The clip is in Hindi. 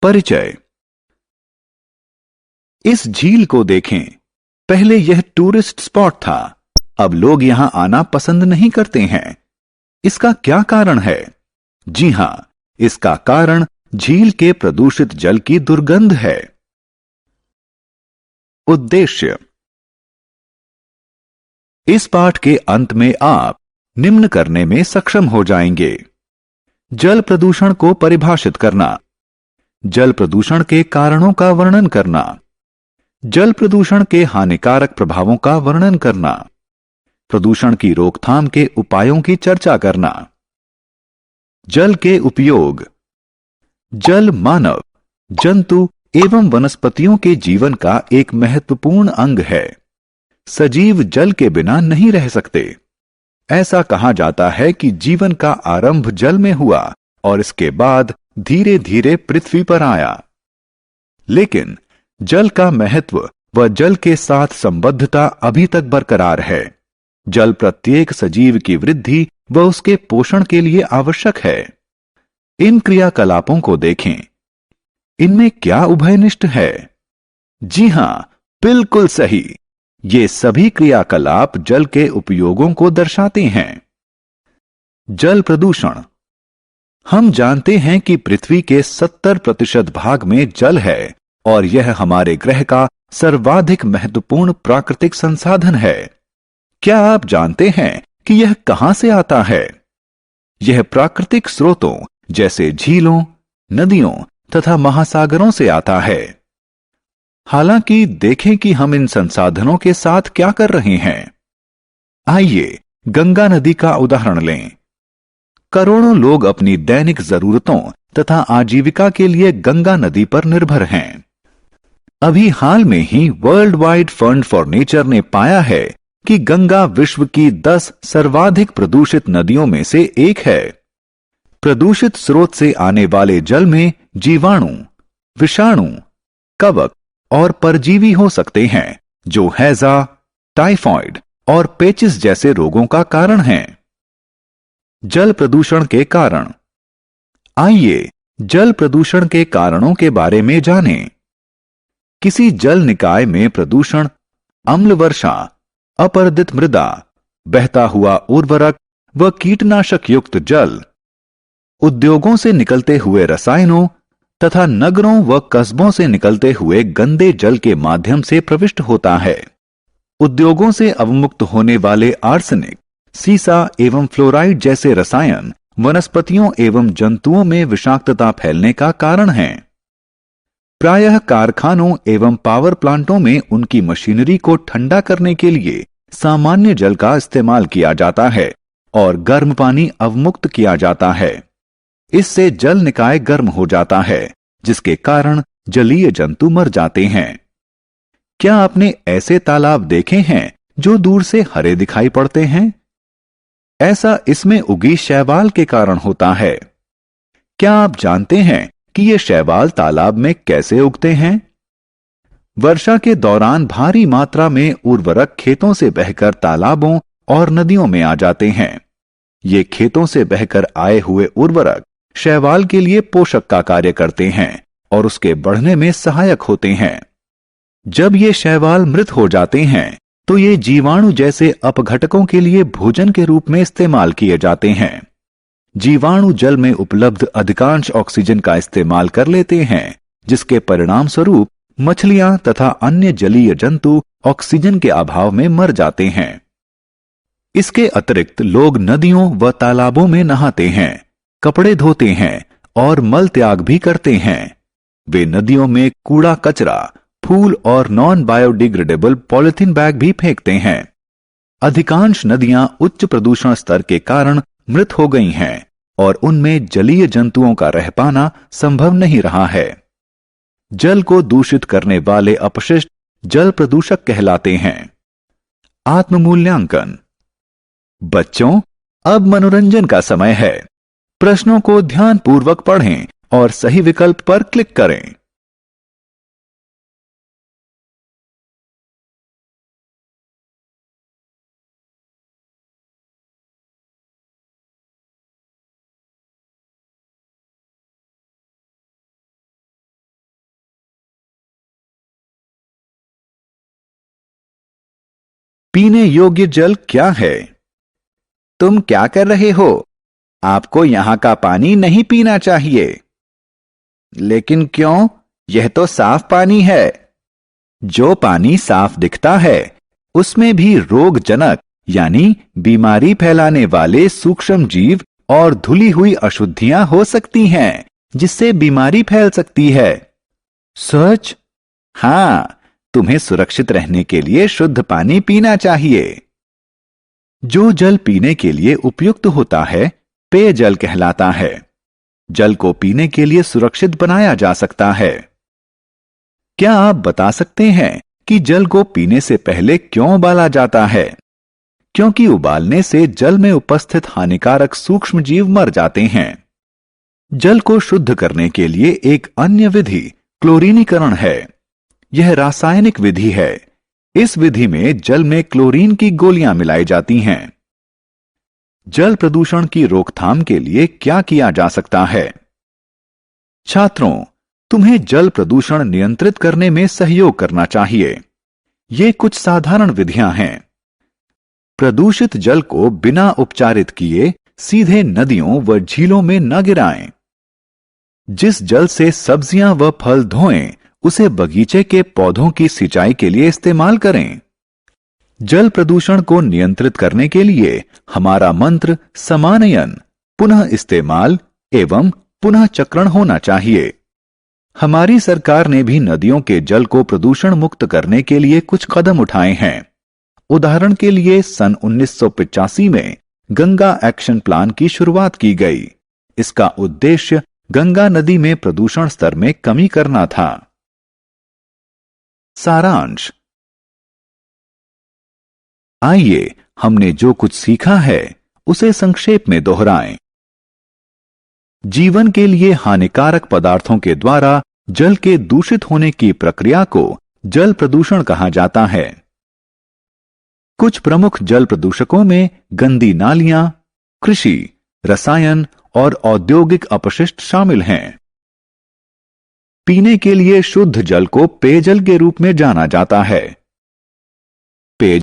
परिचय। इस झील को देखें। पहले यह टूरिस्ट स्पॉट था, अब लोग यहां आना पसंद नहीं करते हैं। इसका क्या कारण है? जी हां, इसका कारण झील के प्रदूषित जल की दुर्गंध है। उद्देश्य। इस पाठ के अंत में आप निम्न करने में सक्षम हो जाएंगे। जल प्रदूषण को परिभाषित करना, जल प्रदूषण के कारणों का वर्णन करना, जल प्रदूषण के हानिकारक प्रभावों का वर्णन करना, प्रदूषण की रोकथाम के उपायों की चर्चा करना। जल के उपयोग। जल मानव, जंतु एवं वनस्पतियों के जीवन का एक महत्वपूर्ण अंग है। सजीव जल के बिना नहीं रह सकते। ऐसा कहा जाता है कि जीवन का आरंभ जल में हुआ और इसके बाद धीरे धीरे पृथ्वी पर आया। लेकिन जल का महत्व व जल के साथ संबद्धता अभी तक बरकरार है। जल प्रत्येक सजीव की वृद्धि व उसके पोषण के लिए आवश्यक है। इन क्रियाकलापों को देखें। इनमें क्या उभयनिष्ठ है? जी हां, बिल्कुल सही। ये सभी क्रियाकलाप जल के उपयोगों को दर्शाते हैं। जल प्रदूषण। हम जानते हैं कि पृथ्वी के 70% भाग में जल है और यह हमारे ग्रह का सर्वाधिक महत्वपूर्ण प्राकृतिक संसाधन है। क्या आप जानते हैं कि यह कहां से आता है? यह प्राकृतिक स्रोतों जैसे झीलों, नदियों तथा महासागरों से आता है। हालांकि देखें कि हम इन संसाधनों के साथ क्या कर रहे हैं। आइए गंगा नदी का उदाहरण लें। करोड़ों लोग अपनी दैनिक जरूरतों तथा आजीविका के लिए गंगा नदी पर निर्भर हैं। अभी हाल में ही World Wide Fund for Nature ने पाया है कि गंगा विश्व की 10 सर्वाधिक प्रदूषित नदियों में से एक है। प्रदूषित स्रोत से आने वाले जल में जीवाणु, विषाणु, कवक और परजीवी हो सकते हैं जो हैजा, टाइफॉइड और पेचिस जैसे रोगों का कारण हैं। जल प्रदूषण के कारण। आइए जल प्रदूषण के कारणों के बारे में जानें। किसी जल निकाय में प्रदूषण अम्ल वर्षा, अपरदित मृदा, बहता हुआ उर्वरक व कीटनाशक युक्त जल, उद्योगों से निकलते हुए रसायनों तथा नगरों व कस्बों से निकलते हुए गंदे जल के माध्यम से प्रविष्ट होता है। उद्योगों से अवमुक्त होने वाले आर्सेनिक, सीसा एवं फ्लोराइड जैसे रसायन वनस्पतियों एवं जंतुओं में विषाक्तता फैलने का कारण हैं। प्रायः कारखानों एवं पावर प्लांटों में उनकी मशीनरी को ठंडा करने के लिए सामान्य जल का इस्तेमाल किया जाता है और गर्म पानी अवमुक्त किया जाता है। इससे जल निकाय गर्म हो जाता है, जिसके कारण जलीय जंतु मर जाते हैं। क्या आपने ऐसे तालाब देखे हैं जो दूर से हरे दिखाई पड़ते हैं? ऐसा इसमें उगी शैवाल के कारण होता है। क्या आप जानते हैं कि ये शैवाल तालाब में कैसे उगते हैं? वर्षा के दौरान भारी मात्रा में उर्वरक खेतों से बहकर तालाबों और नदियों में आ जाते हैं। ये खेतों से बहकर आए हुए उर्वरक शैवाल के लिए पोषक का कार्य करते हैं और उसके बढ़ने में सहायक होते हैं। जब ये शैवाल मृत हो जाते हैं तो ये जीवाणु जैसे अपघटकों के लिए भोजन के रूप में इस्तेमाल किए जाते हैं। जीवाणु जल में उपलब्ध अधिकांश ऑक्सीजन का इस्तेमाल कर लेते हैं, जिसके परिणाम स्वरूप मछलियां तथा अन्य जलीय जंतु ऑक्सीजन के अभाव में मर जाते हैं। इसके अतिरिक्त लोग नदियों व तालाबों में नहाते हैं, कपड़े धोते हैं और मल त्याग भी करते हैं। वे नदियों में कूड़ा कचरा, फूल और नॉन बायोडिग्रेडेबल पॉलिथीन बैग भी फेंकते हैं। अधिकांश नदियां उच्च प्रदूषण स्तर के कारण मृत हो गई हैं और उनमें जलीय जंतुओं का रह पाना संभव नहीं रहा है। जल को दूषित करने वाले अपशिष्ट जल प्रदूषक कहलाते हैं। आत्ममूल्यांकन। बच्चों, अब मनोरंजन का समय है। प्रश्नों को ध्यानपूर्वक पढ़ें और सही विकल्प पर क्लिक करें। पीने योग्य जल क्या है? तुम क्या कर रहे हो? आपको यहां का पानी नहीं पीना चाहिए। लेकिन क्यों? यह तो साफ पानी है। जो पानी साफ दिखता है उसमें भी रोगजनक यानी बीमारी फैलाने वाले सूक्ष्म जीव और धुली हुई अशुद्धियां हो सकती हैं, जिससे बीमारी फैल सकती है। सच? हां, तुम्हें सुरक्षित रहने के लिए शुद्ध पानी पीना चाहिए। जो जल पीने के लिए उपयुक्त होता है पेयजल कहलाता है। जल को पीने के लिए सुरक्षित बनाया जा सकता है। क्या आप बता सकते हैं कि जल को पीने से पहले क्यों उबाला जाता है? क्योंकि उबालने से जल में उपस्थित हानिकारक सूक्ष्म जीव मर जाते हैं। जल को शुद्ध करने के लिए एक अन्य विधि क्लोरीनीकरण है। यह रासायनिक विधि है। इस विधि में जल में क्लोरीन की गोलियां मिलाई जाती हैं। जल प्रदूषण की रोकथाम के लिए क्या किया जा सकता है? छात्रों, तुम्हें जल प्रदूषण नियंत्रित करने में सहयोग करना चाहिए। ये कुछ साधारण विधियां हैं। प्रदूषित जल को बिना उपचारित किए सीधे नदियों व झीलों में न गिराएं। जिस जल से सब्जियां व फल धोएं, उसे बगीचे के पौधों की सिंचाई के लिए इस्तेमाल करें। जल प्रदूषण को नियंत्रित करने के लिए हमारा मंत्र समानयन, पुनः इस्तेमाल एवं पुनः चक्रण होना चाहिए। हमारी सरकार ने भी नदियों के जल को प्रदूषण मुक्त करने के लिए कुछ कदम उठाए हैं। उदाहरण के लिए सन 1985 में गंगा एक्शन प्लान की शुरुआत की गई। इसका उद्देश्य गंगा नदी में प्रदूषण स्तर में कमी करना था। सारांश। आइए हमने जो कुछ सीखा है उसे संक्षेप में दोहराएं। जीवन के लिए हानिकारक पदार्थों के द्वारा जल के दूषित होने की प्रक्रिया को जल प्रदूषण कहा जाता है। कुछ प्रमुख जल प्रदूषकों में गंदी नालियां, कृषि, रसायन और औद्योगिक अपशिष्ट शामिल हैं। पीने के लिए शुद्ध जल को पेयजल के रूप में जाना जाता है।